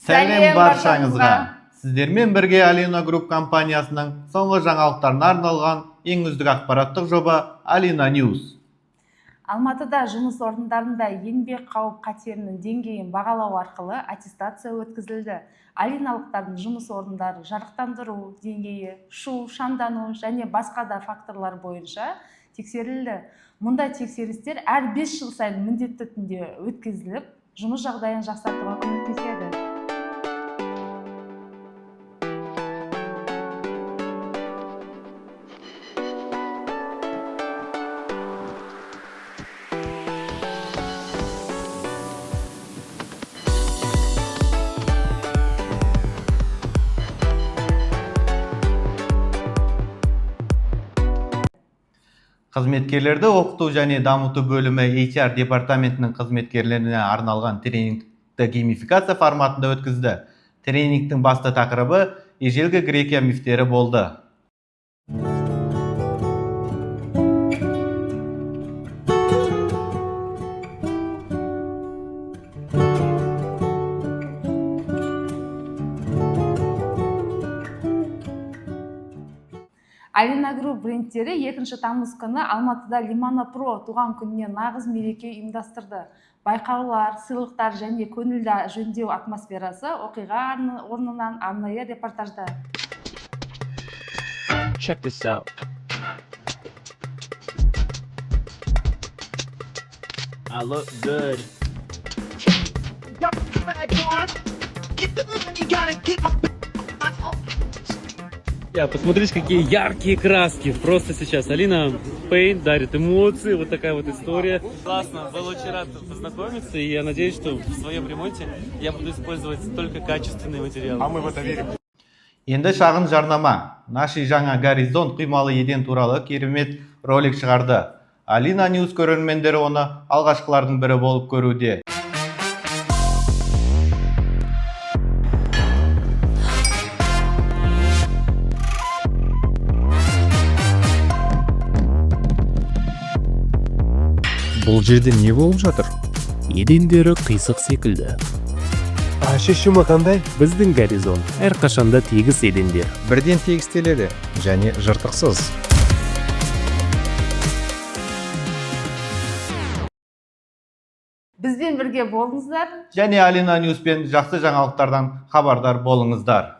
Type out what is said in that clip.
Сәлем баршаңызға. Сіздермен бірге Alina Group компаниясының соңғы жаңалықтарына арналған ең үздік ақпараттық жоба Alina News. Алматыда жұмыс орындарында еңбек қауіп қатерінің деңгейін бағалау арқылы аттестация өткізілді. Алиналықтардың жұмыс орындары жарықтандыру деңгейі, шу, шамдану және басқа да факторлар бойынша тексерілді. Мұндай тексерістер әр 5 жыл сайын міндетті түрде өткізіліп, жұмыс жағдайын жақсартуға көмектеседі. Қызметкерлерді оқыту және дамыту бөлімі HR департаментінің қызметкерлеріне арналған тренингті геймификация форматында өткізді. Тренингтің басты тақырыбы ежелгі Грекия мифтері болды. Alina Group брендтері 2 тамыз күні Алматыда Limana Pro туған күніне нағыз мереке ұйымдастырды. Байқаулар, сыйлықтар және көңілді жөндеу атмосферасы оқиға орнынан арнайы репортажда. Check this out. I look good. Посмотрите, какие яркие краски. Просто сейчас Alina Paint дарит эмоции. Вот такая вот история. Классно. Был очень рад познакомиться. И я надеюсь, что в своем ремонте я буду использовать только качественные материалы. А мы в это верим. Енді шағын жарнама. Наши жаңа горизонт құймалы еден туралы керемет ролик шығарды. Alina News көрермендері оны алғашқылардың бірі болып көруде. Бұл жерде не болып жатыр? Едендері қисық секілді. Шешімі қандай? Біздің горизонт әрқашанда тегіс едендер. Бірден тегістеледі және жыртықсыз. Бізбен бірге болыңыздар. Және Alina News пен жақсы жаңалықтардан хабардар болыңыздар.